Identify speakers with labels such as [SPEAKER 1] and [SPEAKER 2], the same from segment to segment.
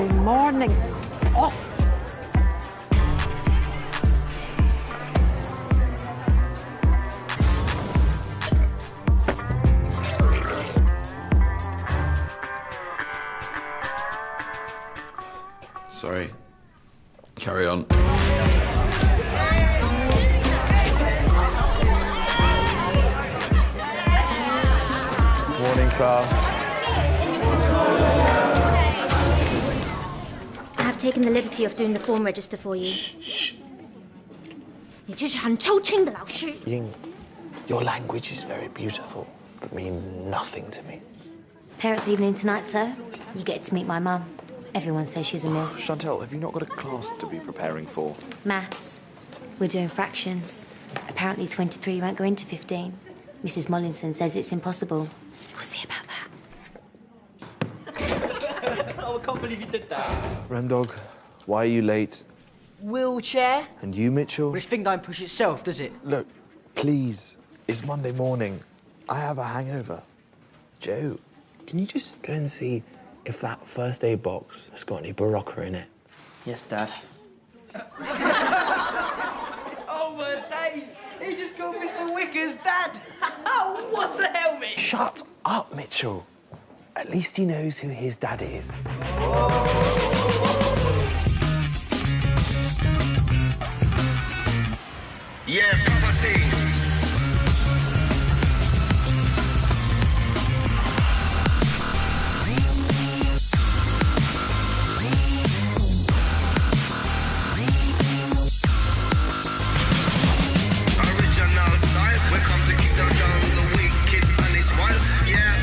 [SPEAKER 1] Monday morning. Off.
[SPEAKER 2] Sorry. Carry on.
[SPEAKER 3] Morning, class.
[SPEAKER 4] I have taken the liberty of doing the form register for you.
[SPEAKER 3] Shh.
[SPEAKER 4] 你这是很抽清的老师。
[SPEAKER 3] Ying, your language is very beautiful, but means nothing to me.
[SPEAKER 5] Parents' evening tonight, sir. You get to meet my mum. Everyone says she's a mill.
[SPEAKER 3] Chantal, have you not got a class to be preparing for?
[SPEAKER 5] Maths. We're doing fractions. Apparently 23 won't go into 15. Mrs. Mollinson says it's impossible. We'll see about that.
[SPEAKER 6] Oh, I can't believe you did that.
[SPEAKER 3] Remdog, why are you late?
[SPEAKER 6] Wheelchair?
[SPEAKER 3] And you, Mitchell?
[SPEAKER 6] Well, this thing don't push itself, does it?
[SPEAKER 3] Look, please. It's Monday morning. I have a hangover. Joe, can you just go and see if that first aid box has got any Barocca in it?
[SPEAKER 6] Yes, Dad. Oh, my days! He just called Mr. Wicker's dad! What a helmet!
[SPEAKER 3] Shut up, Mitchell. At least he knows who his dad is.
[SPEAKER 7] Yeah, properties. Original style. We come to kick down the wicked and it's wild. Yeah.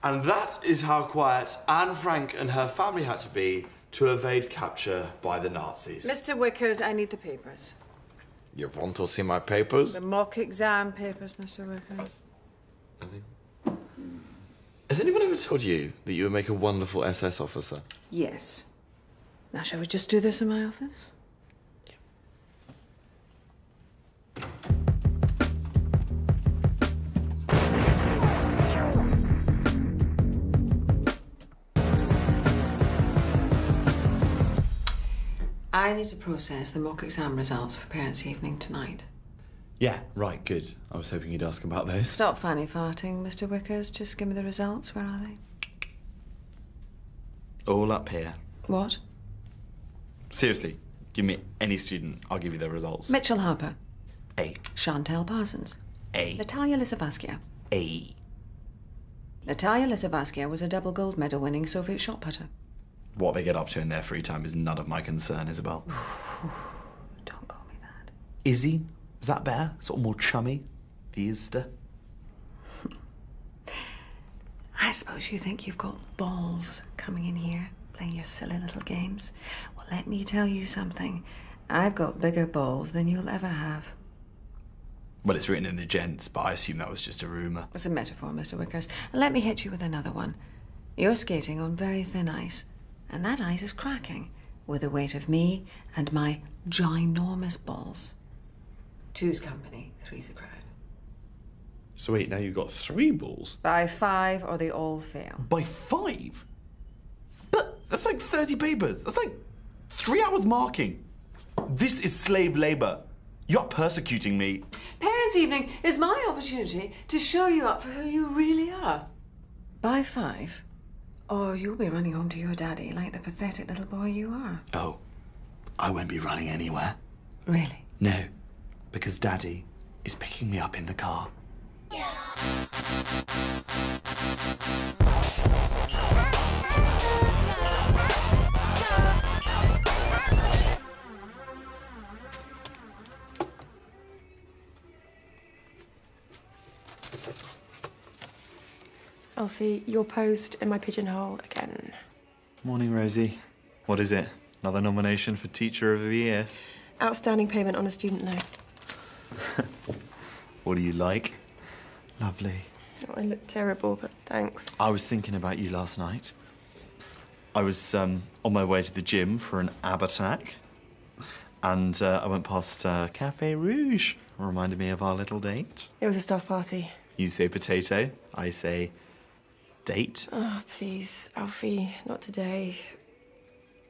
[SPEAKER 8] And that is how quiet Anne Frank and her family had to be to evade capture by the Nazis.
[SPEAKER 1] Mr. Wickers, I need the papers.
[SPEAKER 2] You want to see my papers?
[SPEAKER 1] The mock exam papers, Mr. Wickers.
[SPEAKER 2] Has anyone ever told you that you would make a wonderful SS officer?
[SPEAKER 1] Yes. Now, shall we just do this in my office? I need to process the mock exam results for parents' evening tonight.
[SPEAKER 2] Yeah, right, good. I was hoping you'd ask about those.
[SPEAKER 1] Stop fanny farting, Mr. Wickers. Just give me the results. Where are they?
[SPEAKER 8] All up here.
[SPEAKER 1] What?
[SPEAKER 8] Seriously, give me any student, I'll give you their results.
[SPEAKER 1] Mitchell Harper.
[SPEAKER 8] A.
[SPEAKER 1] Chantal Parsons.
[SPEAKER 8] A.
[SPEAKER 1] Natalia Lisavaskia.
[SPEAKER 8] A.
[SPEAKER 1] Natalia Lisavaskia was a double gold medal winning Soviet shot putter.
[SPEAKER 8] What they get up to in their free time is none of my concern, Isabel.
[SPEAKER 1] Don't call me that.
[SPEAKER 8] Izzy? Is that better? Sort of more chummy? The Isda?
[SPEAKER 1] I suppose you think you've got balls coming in here, playing your silly little games. Well, let me tell you something. I've got bigger balls than you'll ever have.
[SPEAKER 8] Well, it's written in the gents, but I assume that was just a rumour.
[SPEAKER 1] It's a metaphor, Mr. Wickers. Let me hit you with another one. You're skating on very thin ice, and that ice is cracking with the weight of me and my ginormous balls. Two's company, three's a crowd.
[SPEAKER 2] So wait, now you've got 3 balls?
[SPEAKER 1] By 5 or they all fail.
[SPEAKER 8] By 5? But that's like 30 papers. That's like 3 hours marking. This is slave labour. You're persecuting me.
[SPEAKER 1] Parents' evening is my opportunity to show you up for who you really are. By 5, or you'll be running home to your daddy like the pathetic little boy you are.
[SPEAKER 8] Oh, I won't be running anywhere.
[SPEAKER 1] Really?
[SPEAKER 8] No, because Daddy is picking me up in the car.
[SPEAKER 9] Alfie, your post in my pigeonhole again.
[SPEAKER 10] Morning, Rosie. What is it? Another nomination for Teacher of the Year?
[SPEAKER 9] Outstanding payment on a student loan.
[SPEAKER 10] What do you like? Lovely.
[SPEAKER 9] Oh, I look terrible, but thanks.
[SPEAKER 10] I was thinking about you last night. I was on my way to the gym for an ab attack, and I went past Café Rouge. Reminded me of our little date.
[SPEAKER 9] It was a staff party.
[SPEAKER 10] You say potato, I say date.
[SPEAKER 9] Oh, please, Alfie, not today.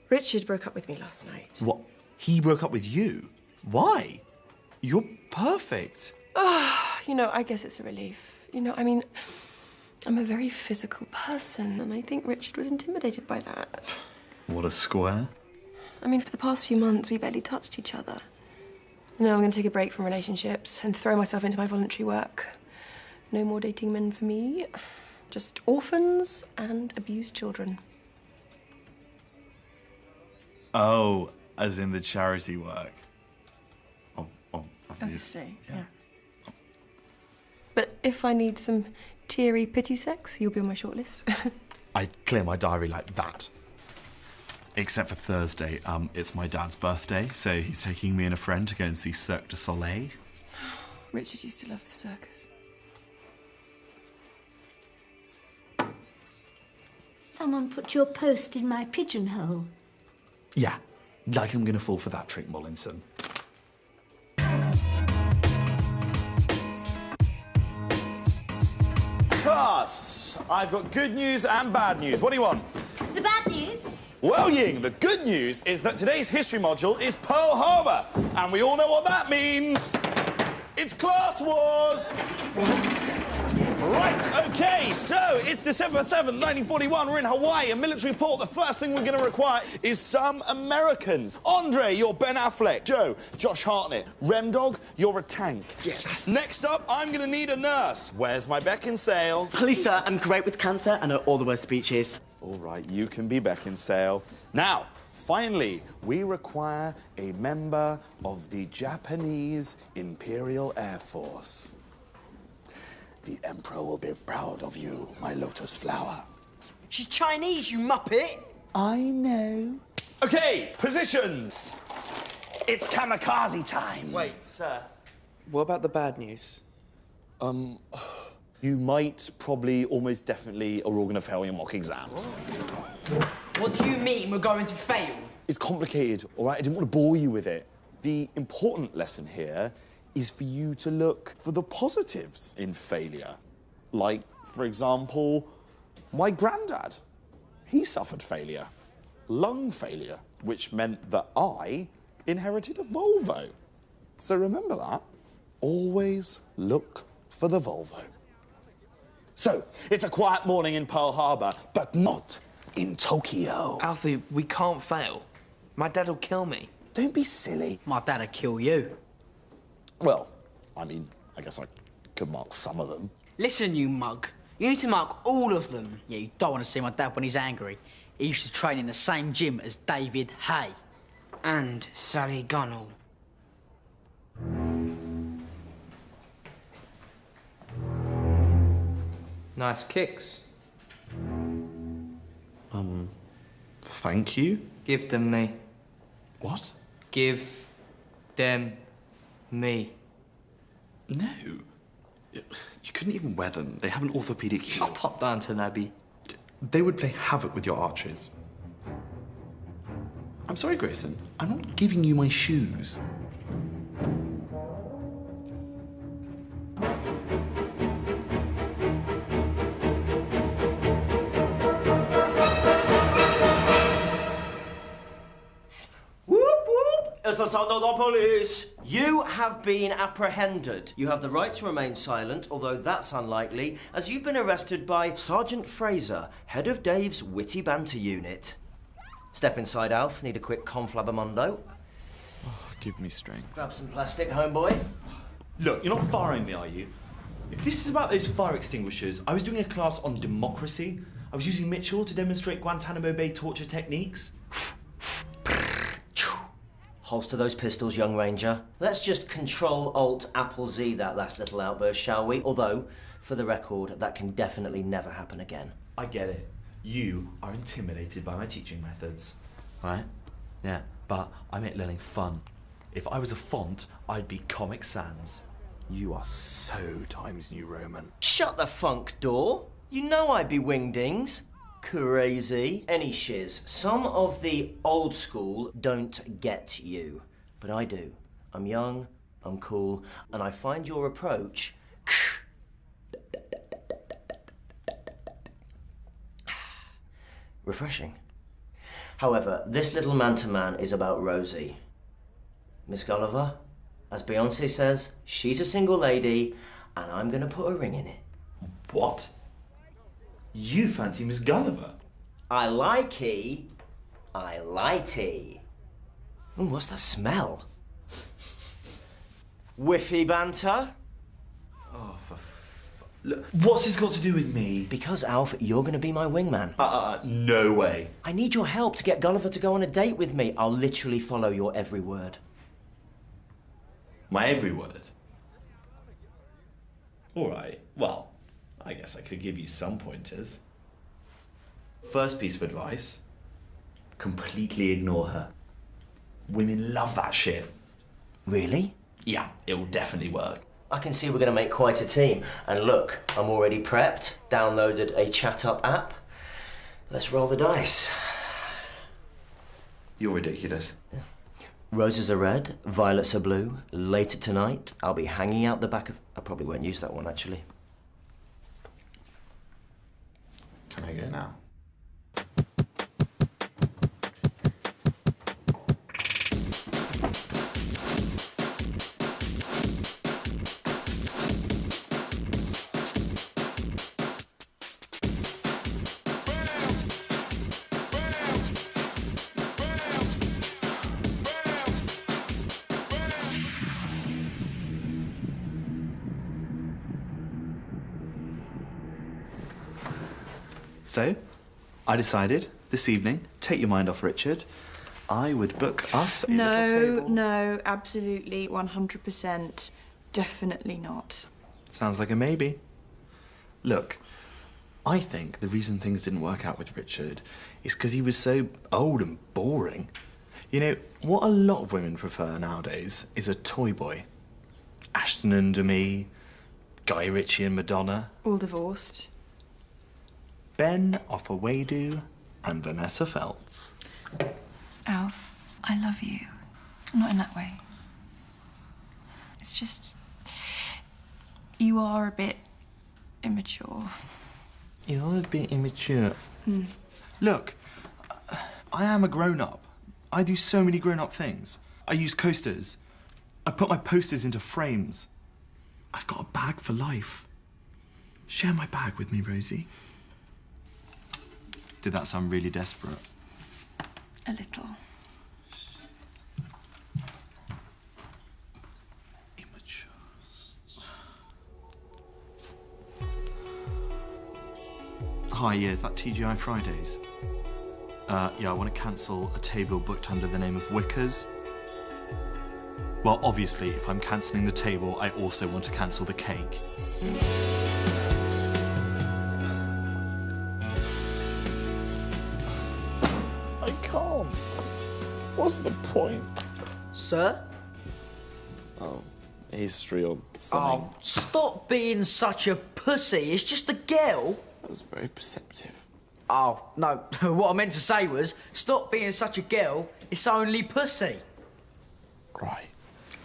[SPEAKER 9] Richard broke up with me last night.
[SPEAKER 10] What? He broke up with you? Why? You're perfect.
[SPEAKER 9] You know, I guess it's a relief. You know, I mean, I'm a very physical person, and I think Richard was intimidated by that.
[SPEAKER 10] What a square.
[SPEAKER 9] I mean, for the past few months, we barely touched each other. You know, I'm going to take a break from relationships and throw myself into my voluntary work. No more dating men for me. Just orphans and abused children.
[SPEAKER 10] Oh, as in the charity work. Obviously. Yeah.
[SPEAKER 9] But if I need some teary pity sex, you'll be on my shortlist.
[SPEAKER 10] I clear my diary like that. Except for Thursday. It's my dad's birthday, so he's taking me and a friend to go and see Cirque du Soleil.
[SPEAKER 9] Richard used to love the circus.
[SPEAKER 11] Someone put your post in my pigeonhole.
[SPEAKER 8] Yeah, like I'm gonna fall for that trick, Mollinson. Class, I've got good news and bad news. What do you want?
[SPEAKER 4] The bad news?
[SPEAKER 8] Well, Ying, the good news is that today's history module is Pearl Harbor, and we all know what that means. It's Class Wars. Right, okay, so it's December 7th, 1941. We're in Hawaii, a military port. The first thing we're going to require is some Americans. Andre, you're Ben Affleck. Joe, Josh Hartnett. Remdog, you're a tank.
[SPEAKER 6] Yes.
[SPEAKER 8] Next up, I'm going to need a nurse. Where's my Beckinsale?
[SPEAKER 6] Please, sir, I'm great with cancer and know all the worst speeches.
[SPEAKER 8] All right, you can be Beckinsale. Now, finally, we require a member of the Japanese Imperial Air Force. The Emperor will be proud of you, my lotus flower.
[SPEAKER 6] She's Chinese, you muppet.
[SPEAKER 8] I know. Okay, positions. It's kamikaze time.
[SPEAKER 6] Wait, sir.
[SPEAKER 12] What about the bad news?
[SPEAKER 8] You might, probably, almost definitely are all going to fail your mock exams.
[SPEAKER 6] What do you mean we're going to fail?
[SPEAKER 8] It's complicated, all right? I didn't want to bore you with it. The important lesson here is for you to look for the positives in failure. Like, for example, my granddad. He suffered failure, lung failure, which meant that I inherited a Volvo. So remember that. Always look for the Volvo. So, it's a quiet morning in Pearl Harbor, but not in Tokyo.
[SPEAKER 12] Alfie, we can't fail. My dad'll kill me.
[SPEAKER 8] Don't be silly.
[SPEAKER 6] My dad'll kill you.
[SPEAKER 8] Well, I mean, I guess I could mark some of them.
[SPEAKER 6] Listen, you mug. You need to mark all of them. Yeah, you don't want to see my dad when he's angry. He used to train in the same gym as David Hay. And Sally Gunnell.
[SPEAKER 12] Nice kicks.
[SPEAKER 8] Thank you?
[SPEAKER 12] Give them me.
[SPEAKER 8] What?
[SPEAKER 12] Give them me.
[SPEAKER 8] No. You couldn't even wear them. They have an orthopedic heel.
[SPEAKER 12] Shut up, Downton Abbey.
[SPEAKER 8] They would play havoc with your arches. I'm sorry, Grayson. I'm not giving you my shoes.
[SPEAKER 13] It's the sound of the police. You have been apprehended. You have the right to remain silent, although that's unlikely, as you've been arrested by Sergeant Fraser, head of Dave's witty banter unit. Step inside, Alf. Need a quick conflabamundo.
[SPEAKER 10] Oh, give me strength.
[SPEAKER 13] Grab some plastic, homeboy.
[SPEAKER 8] Look, you're not firing me, are you? This is about those fire extinguishers. I was doing a class on democracy. I was using Mitchell to demonstrate Guantanamo Bay torture techniques.
[SPEAKER 13] Holster those pistols, young Ranger. Let's just Control-Alt-Apple-Z that last little outburst, shall we? Although, for the record, that can definitely never happen again.
[SPEAKER 8] I get it. You are intimidated by my teaching methods, right? Yeah, but I make learning fun. If I was a font, I'd be Comic Sans.
[SPEAKER 3] You are so Times New Roman.
[SPEAKER 13] Shut the funk door. You know I'd be wingdings. Crazy. Any shiz. Some of the old school don't get you. But I do. I'm young, I'm cool, and I find your approach refreshing. However, this little man-to-man is about Rosie. Miss Gulliver, as Beyonce says, she's a single lady, and I'm gonna put a ring in it.
[SPEAKER 10] What? You fancy Miss Gulliver?
[SPEAKER 13] I likey. I likey. Ooh, what's that smell? Whiffy banter?
[SPEAKER 10] Oh, Look, what's this got to do with me?
[SPEAKER 13] Because, Alf, you're going to be my wingman.
[SPEAKER 10] No way.
[SPEAKER 13] I need your help to get Gulliver to go on a date with me. I'll literally follow your every word.
[SPEAKER 10] My every word? All right, well, I guess I could give you some pointers. First piece of advice, completely ignore her. Women love that shit.
[SPEAKER 13] Really?
[SPEAKER 10] Yeah, it will definitely work.
[SPEAKER 13] I can see we're going to make quite a team. And look, I'm already prepped, downloaded a chat-up app. Let's roll the dice.
[SPEAKER 10] You're ridiculous.
[SPEAKER 13] Yeah. Roses are red, violets are blue. Later tonight, I'll be hanging out the back of... I probably won't use that one, actually.
[SPEAKER 10] Can I go now? So, I decided this evening, take your mind off Richard, I would book us a little table.
[SPEAKER 14] No, absolutely, 100%, definitely not.
[SPEAKER 10] Sounds like a maybe. Look, I think the reason things didn't work out with Richard is because he was so old and boring. You know, what a lot of women prefer nowadays is a toy boy. Ashton and Demi, Guy Ritchie and Madonna.
[SPEAKER 14] All divorced.
[SPEAKER 10] Ben Ofowedu and Vanessa Feltz.
[SPEAKER 14] Alf, I love you. Not in that way. It's just... you are a bit immature.
[SPEAKER 10] You're a bit immature. Look, I am a grown-up. I do so many grown-up things. I use coasters. I put my posters into frames. I've got a bag for life. Share my bag with me, Rosie. Did that sound really desperate?
[SPEAKER 14] A little.
[SPEAKER 10] Immatures. Hi, yeah, is that TGI Fridays? Yeah, I want to cancel a table booked under the name of Wickers. Well, obviously, if I'm cancelling the table, I also want to cancel the cake.
[SPEAKER 8] I can't. What's the point?
[SPEAKER 6] Sir?
[SPEAKER 8] Oh, history or something.
[SPEAKER 6] Oh, stop being such a pussy. It's just a girl.
[SPEAKER 8] That was very perceptive.
[SPEAKER 6] Oh, no. What I meant to say was, stop being such a girl. It's only pussy.
[SPEAKER 8] Right.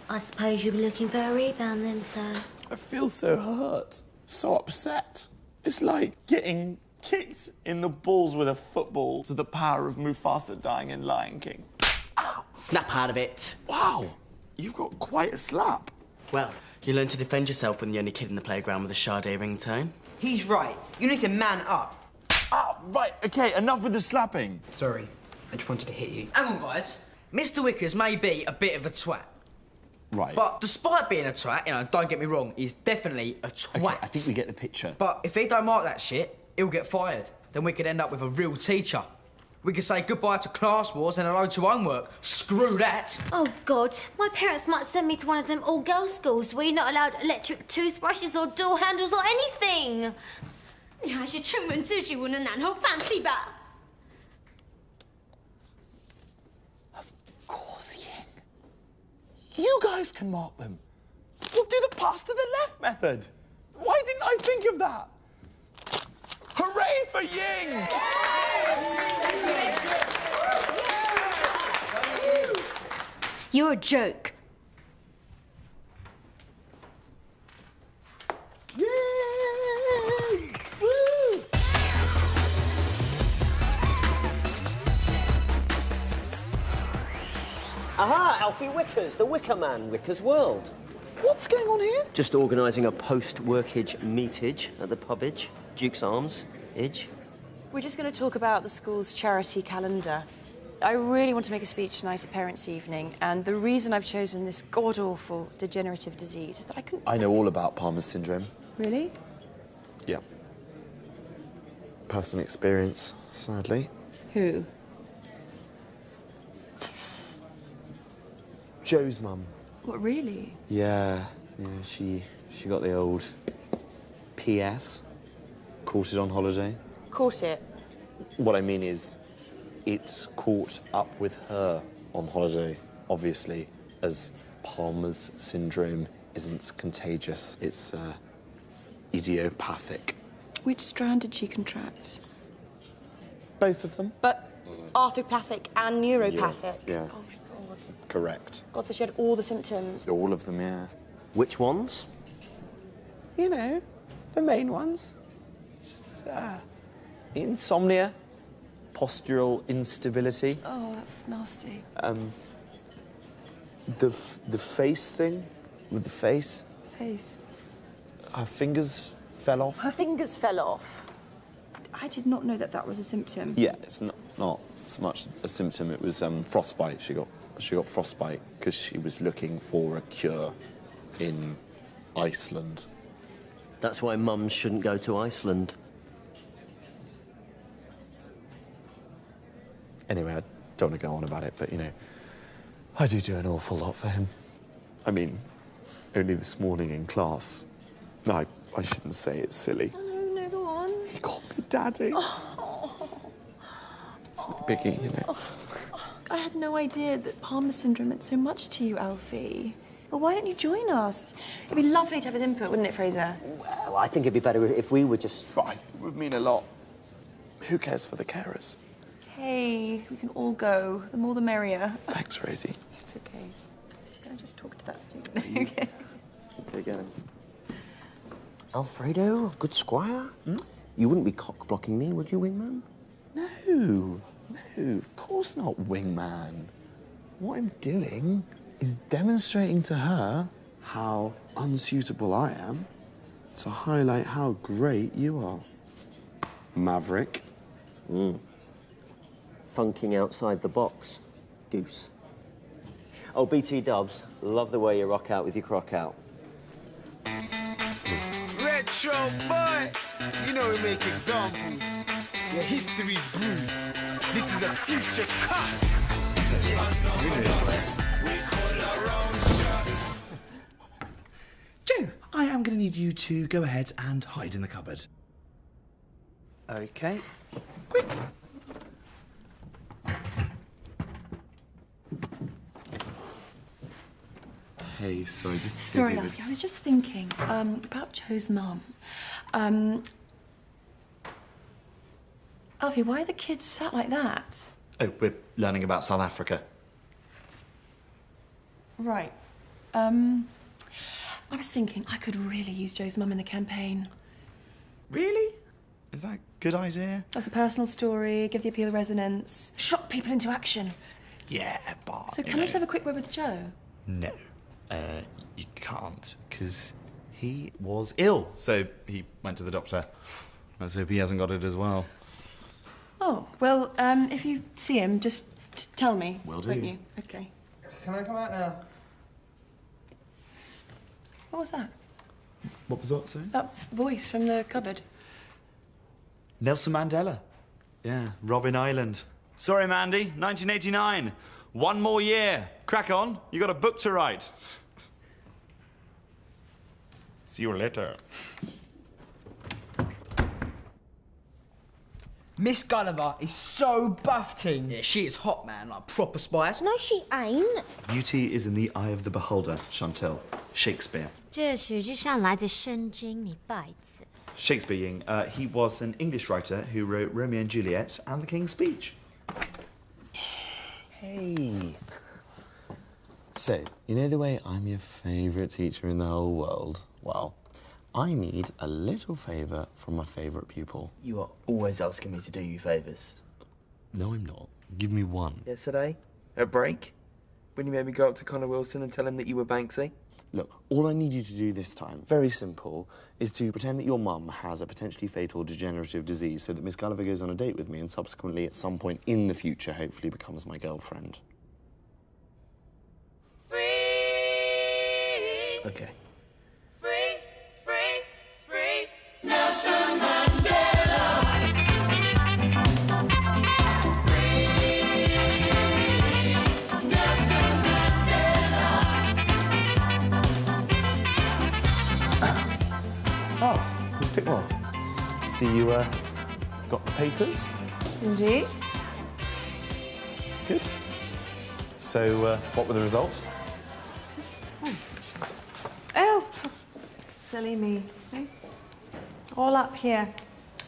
[SPEAKER 5] I suppose you'll be looking for a rebound then, sir.
[SPEAKER 8] I feel so hurt, so upset. It's like getting kicked in the balls with a football to the power of Mufasa dying in Lion King.
[SPEAKER 6] Ow. Snap out of it.
[SPEAKER 8] Wow, you've got quite a slap.
[SPEAKER 15] Well, you learn to defend yourself when the only kid in the playground with a Sade ringtone.
[SPEAKER 6] He's right. You need to man up.
[SPEAKER 8] Ah, right, okay, enough with the slapping.
[SPEAKER 6] Sorry, I just wanted to hit you. Hang on, guys. Mr. Wickers may be a bit of a twat.
[SPEAKER 8] Right.
[SPEAKER 6] But despite being a twat, you know, don't get me wrong, he's definitely a twat.
[SPEAKER 8] Okay, I think we get the picture.
[SPEAKER 6] But if he don't mark that shit, he'll get fired. Then we could end up with a real teacher. We could say goodbye to class wars and hello to homework. Screw that.
[SPEAKER 5] Oh, God. My parents might send me to one of them all-girls schools where you're not allowed electric toothbrushes or door handles or anything.
[SPEAKER 4] 你还是沉稳自己文的男后放弃吧。
[SPEAKER 8] Of course, Ying. You guys can mark them. We'll do the pass to the left method. Why didn't I think of that? Hooray for Ying!
[SPEAKER 11] You're a joke.
[SPEAKER 8] Yay! Woo!
[SPEAKER 13] Aha, Alfie Wickers, the Wicker Man, Wickers World.
[SPEAKER 8] What's going on here?
[SPEAKER 13] Just organising a post-workage meetage at the pubage, Duke's Arms, Idge.
[SPEAKER 16] We're just going to talk about the school's charity calendar. I really want to make a speech tonight at Parents' Evening, and the reason I've chosen this god-awful degenerative disease is that I couldn't...
[SPEAKER 3] I know all about Palmer's syndrome.
[SPEAKER 16] Really?
[SPEAKER 3] Yeah. Personal experience, sadly.
[SPEAKER 16] Who?
[SPEAKER 3] Joe's mum.
[SPEAKER 16] What, really?
[SPEAKER 3] Yeah, she got the old PS, caught it on holiday.
[SPEAKER 16] Caught it?
[SPEAKER 3] What I mean is, it caught up with her on holiday, obviously, as Palmer's syndrome isn't contagious. It's idiopathic.
[SPEAKER 16] Which strand did she contract?
[SPEAKER 3] Both of them.
[SPEAKER 16] But arthropathic and neuropathic?
[SPEAKER 3] Yeah.
[SPEAKER 16] Oh, my God.
[SPEAKER 3] Correct.
[SPEAKER 16] God, so she had all the symptoms.
[SPEAKER 3] All of them, yeah.
[SPEAKER 13] Which ones?
[SPEAKER 3] You know, the main ones. Just, insomnia, postural instability.
[SPEAKER 16] Oh, that's nasty.
[SPEAKER 3] The face thing, with the face.
[SPEAKER 16] Face.
[SPEAKER 3] Her fingers fell off.
[SPEAKER 16] Her fingers fell off. I did not know that that was a symptom.
[SPEAKER 3] Yeah, it's not so much a symptom. It was frostbite. She got frostbite because she was looking for a cure in Iceland.
[SPEAKER 13] That's why mums shouldn't go to Iceland.
[SPEAKER 3] Anyway, I don't want to go on about it, but, you know, I do an awful lot for him. I mean, only this morning in class. No, I shouldn't say it's silly.
[SPEAKER 16] No, go on.
[SPEAKER 3] He called me Daddy. It's no biggie, you know.
[SPEAKER 16] I had no idea that Palmer syndrome meant so much to you, Alfie. Well, why don't you join us? It'd be lovely to have his input, wouldn't it, Fraser?
[SPEAKER 13] Well, I think it'd be better if we were just...
[SPEAKER 3] It would mean a lot. Who cares for the carers?
[SPEAKER 16] Hey, we can all go. The more the merrier.
[SPEAKER 3] Thanks, Rosie.
[SPEAKER 16] It's okay. Can I just talk to that student? Okay.
[SPEAKER 3] Okay, go then.
[SPEAKER 13] Alfredo, good squire? You wouldn't be cock-blocking me, would you, wingman?
[SPEAKER 3] No, of course not, wingman. What I'm doing is demonstrating to her how unsuitable I am to highlight how great you are. Maverick.
[SPEAKER 13] Funking outside the box, goose. Oh, BT Dubs, love the way you rock out with your crock out.
[SPEAKER 7] Retro boy, you know we make examples. Your history's bruised. This is a future cut.
[SPEAKER 17] Joe, I am going to need you to go ahead and hide in the cupboard. Okay. Quick.
[SPEAKER 3] Hey, sorry, just
[SPEAKER 14] Sorry,
[SPEAKER 3] busy with-
[SPEAKER 14] Alfie, I was just thinking about Joe's mum. Alfie, why are the kids sat like that?
[SPEAKER 10] Oh, we're learning about South Africa.
[SPEAKER 14] Right. I was thinking I could really use Joe's mum in the campaign.
[SPEAKER 10] Really? Is that a good idea?
[SPEAKER 14] That's a personal story, give the appeal resonance, shock people into action.
[SPEAKER 10] Yeah, but...
[SPEAKER 14] So can I just have a quick word with Joe?
[SPEAKER 10] No, you can't, because he was ill, so he went to the doctor. Let's hope he hasn't got it as well.
[SPEAKER 14] Oh, well, if you see him, just tell me.
[SPEAKER 10] Will do.
[SPEAKER 14] Won't you? Okay.
[SPEAKER 12] Can I come out now?
[SPEAKER 14] What was that?
[SPEAKER 10] What was that, sorry?
[SPEAKER 14] That voice from the cupboard.
[SPEAKER 10] Nelson Mandela. Yeah, Robin Island. Sorry, Mandy, 1989. One more year. Crack on. You got a book to write. See you later.
[SPEAKER 6] Miss Gulliver is so buffing. Yeah, she is hot, man, like proper spice.
[SPEAKER 4] No, she ain't.
[SPEAKER 10] Beauty is in the eye of the beholder, Chantel. Shakespeare.
[SPEAKER 11] 这实际上来自圣经，你败子。
[SPEAKER 10] Shakespeare, he was an English writer who wrote Romeo and Juliet and The King's Speech.
[SPEAKER 3] Hey. So, you know the way I'm your favourite teacher in the whole world? Well, I need a little favour from my favourite pupil.
[SPEAKER 18] You are always asking me to do you favours.
[SPEAKER 3] No, I'm not. Give me one.
[SPEAKER 18] Yesterday, at break, when you made me go up to Connor Wilson and tell him that you were Banksy.
[SPEAKER 3] Look, all I need you to do this time, very simple, is to pretend that your mum has a potentially fatal degenerative disease so that Miss Gulliver goes on a date with me and subsequently, at some point in the future, hopefully becomes my girlfriend.
[SPEAKER 18] Okay.
[SPEAKER 7] Nelson Mandela. Nelson Mandela.
[SPEAKER 3] Oh, Miss Pickworth. See you, got the papers?
[SPEAKER 1] Indeed.
[SPEAKER 3] Good. So, what were the results?
[SPEAKER 1] Oh, silly me. Eh? All up here.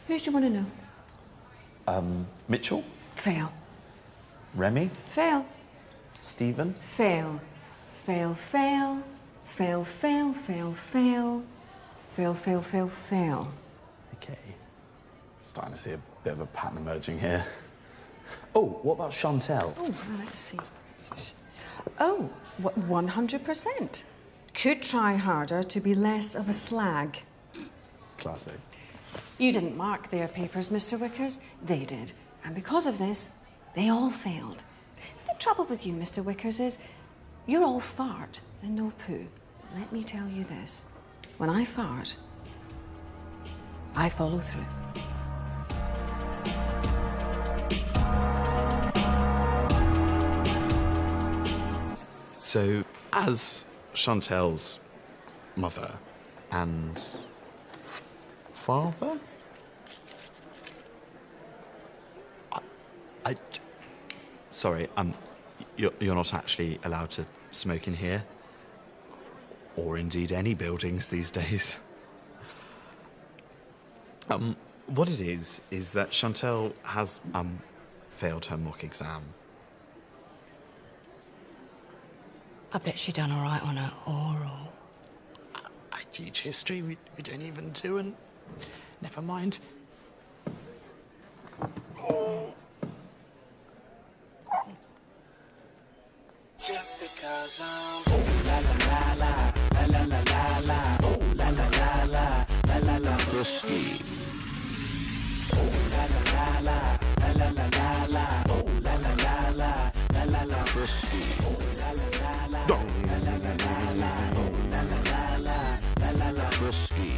[SPEAKER 1] Who do you want to know?
[SPEAKER 3] Mitchell?
[SPEAKER 1] Fail.
[SPEAKER 3] Remy?
[SPEAKER 1] Fail.
[SPEAKER 3] Stephen?
[SPEAKER 1] Fail. Fail, fail. Fail, fail, fail, fail. Fail, fail, fail, fail.
[SPEAKER 3] Okay. Starting to see a bit of a pattern emerging here. Oh, what about Chantel?
[SPEAKER 1] Oh, let's see. Oh, 100%. Could try harder to be less of a slag.
[SPEAKER 3] Classic.
[SPEAKER 1] You didn't mark their papers, Mr. Wickers. They did. And because of this, they all failed. The trouble with you, Mr. Wickers, is you're all fart and no poo. Let me tell you this. When I fart, I follow through.
[SPEAKER 3] So, as Chantel's mother and father?
[SPEAKER 10] Sorry, you're not actually allowed to smoke in here. Or indeed any buildings these days. What it is that Chantel has, failed her mock exam.
[SPEAKER 1] I bet she done all right on her oral.
[SPEAKER 3] I teach history, we don't even do an... Never mind.
[SPEAKER 7] Just because I'm oh la la la la la la la la oh la la la la la la la Frisky. Oh la la la la la la la la oh la la la la la la la Frisky. Oh la la la la la la la la oh la la la la la la Frisky.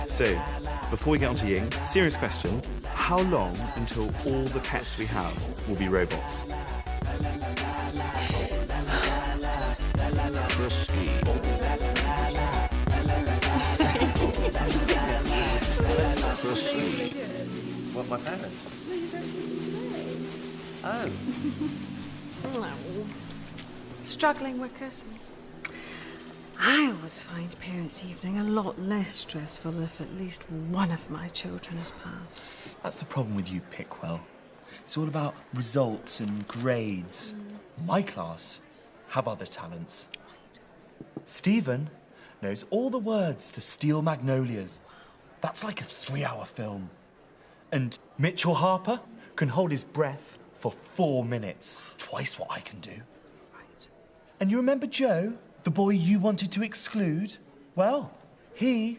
[SPEAKER 10] So, before we get on to Ying, serious question. How long until all the pets we have will be robots?
[SPEAKER 7] Frisky.
[SPEAKER 13] What, my parents? Oh.
[SPEAKER 1] Struggling, Wickers. I always find parents' evening a lot less stressful if at least one of my children has passed.
[SPEAKER 17] That's the problem with you, Pickwell. It's all about results and grades. My class have other talents. Stephen knows all the words to Steel Magnolias. That's like a 3-hour film. And Mitchell Harper can hold his breath for 4 minutes. Twice what I can do. Right. And you remember Joe, the boy you wanted to exclude? Well, he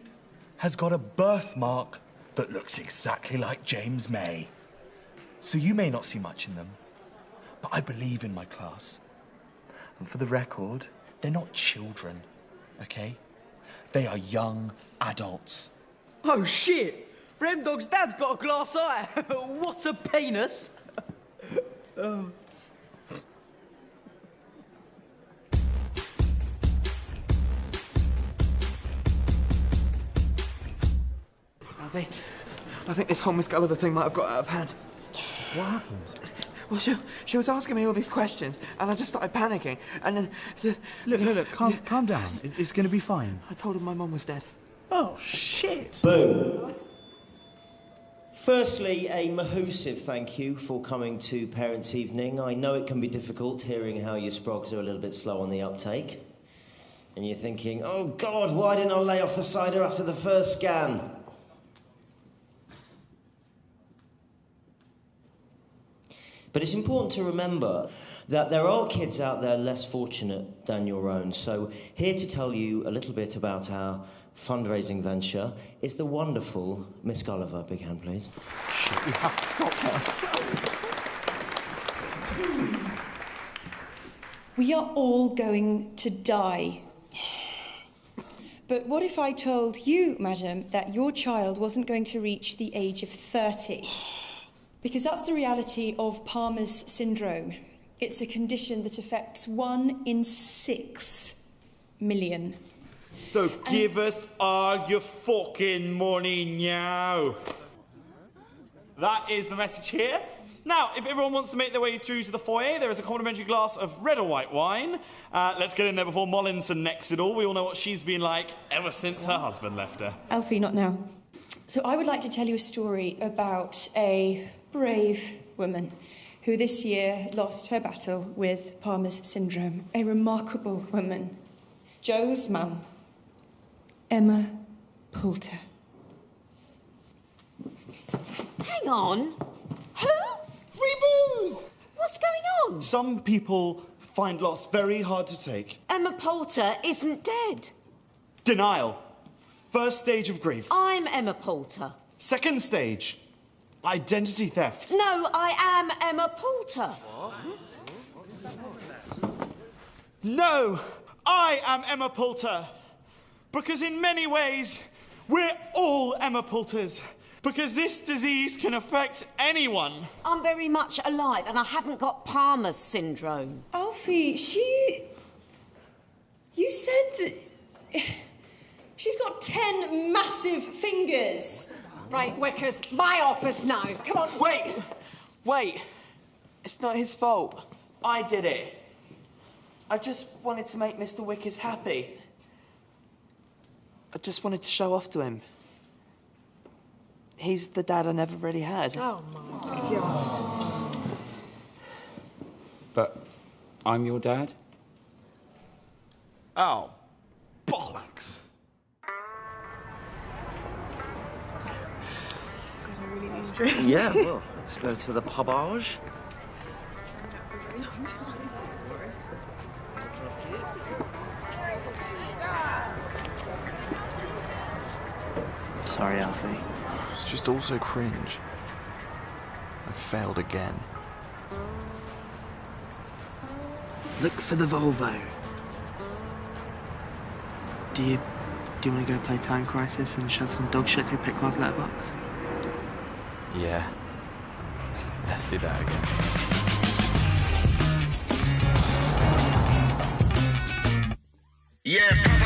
[SPEAKER 17] has got a birthmark that looks exactly like James May. So you may not see much in them, but I believe in my class. And for the record, they're not children, okay? They are young adults.
[SPEAKER 6] Oh, shit! Remdog's dad's got a glass eye. What a penis! Oh.
[SPEAKER 18] I think this whole Miss Gulliver thing might have got out of hand.
[SPEAKER 3] What happened?
[SPEAKER 18] Well, she was asking me all these questions, and I just started panicking, and then...
[SPEAKER 19] Look, calm down. It's going to be fine.
[SPEAKER 18] I told her my mum was dead.
[SPEAKER 19] Oh, shit.
[SPEAKER 13] Boom. Firstly, a mahoosive thank you for coming to Parents' Evening. I know it can be difficult hearing how your sprogs are a little bit slow on the uptake. And you're thinking, oh God, why didn't I lay off the cider after the first scan? But it's important to remember that there are kids out there less fortunate than your own. So here to tell you a little bit about our fundraising venture is the wonderful Miss Gulliver. Big hand, please.
[SPEAKER 18] Shit, you have to stop her.
[SPEAKER 20] We are all going to die. But what if I told you, madam, that your child wasn't going to reach the age of 30? Because that's the reality of Palmer's syndrome. It's a condition that affects 1 in 6 million.
[SPEAKER 21] So give us all your fucking money now. That is the message here. Now, if everyone wants to make their way through to the foyer, there is a complimentary glass of red or white wine. Let's get in there before Mollinson necks it all. We all know what she's been like ever since her husband left her.
[SPEAKER 20] Alfie, not now. So I would like to tell you a story about a brave woman who this year lost her battle with Palmer's syndrome. A remarkable woman. Joe's mum, Emma Poulter.
[SPEAKER 22] Hang on. Who?
[SPEAKER 8] Free booze!
[SPEAKER 22] What's going on?
[SPEAKER 8] Some people find loss very hard to take.
[SPEAKER 22] Emma Poulter isn't dead.
[SPEAKER 8] Denial. First stage of grief.
[SPEAKER 22] I'm Emma Poulter.
[SPEAKER 8] Second stage. Identity theft.
[SPEAKER 22] No, I am Emma Poulter.
[SPEAKER 8] No, I am Emma Poulter. Because in many ways, we're all Emma Poulters. Because this disease can affect anyone.
[SPEAKER 22] I'm very much alive and I haven't got Palmer's syndrome.
[SPEAKER 20] Alfie, you said that... She's got 10 massive fingers.
[SPEAKER 22] Right, Wickers, my office now. Come on.
[SPEAKER 18] Wait. It's not his fault. I did it. I just wanted to make Mr. Wickers happy. I just wanted to show off to him. He's the dad I never really had.
[SPEAKER 22] Oh, my God.
[SPEAKER 23] But I'm your dad?
[SPEAKER 8] Oh, bollocks.
[SPEAKER 15] Yeah, well, let's go to the pubage.
[SPEAKER 3] Sorry, Alfie. It's just all so cringe. I failed again.
[SPEAKER 18] Look for the Volvo. Do you want to go play Time Crisis and shove some dog shit through Pickard's letterbox?
[SPEAKER 3] Yeah. Let's do that again.
[SPEAKER 7] Yeah.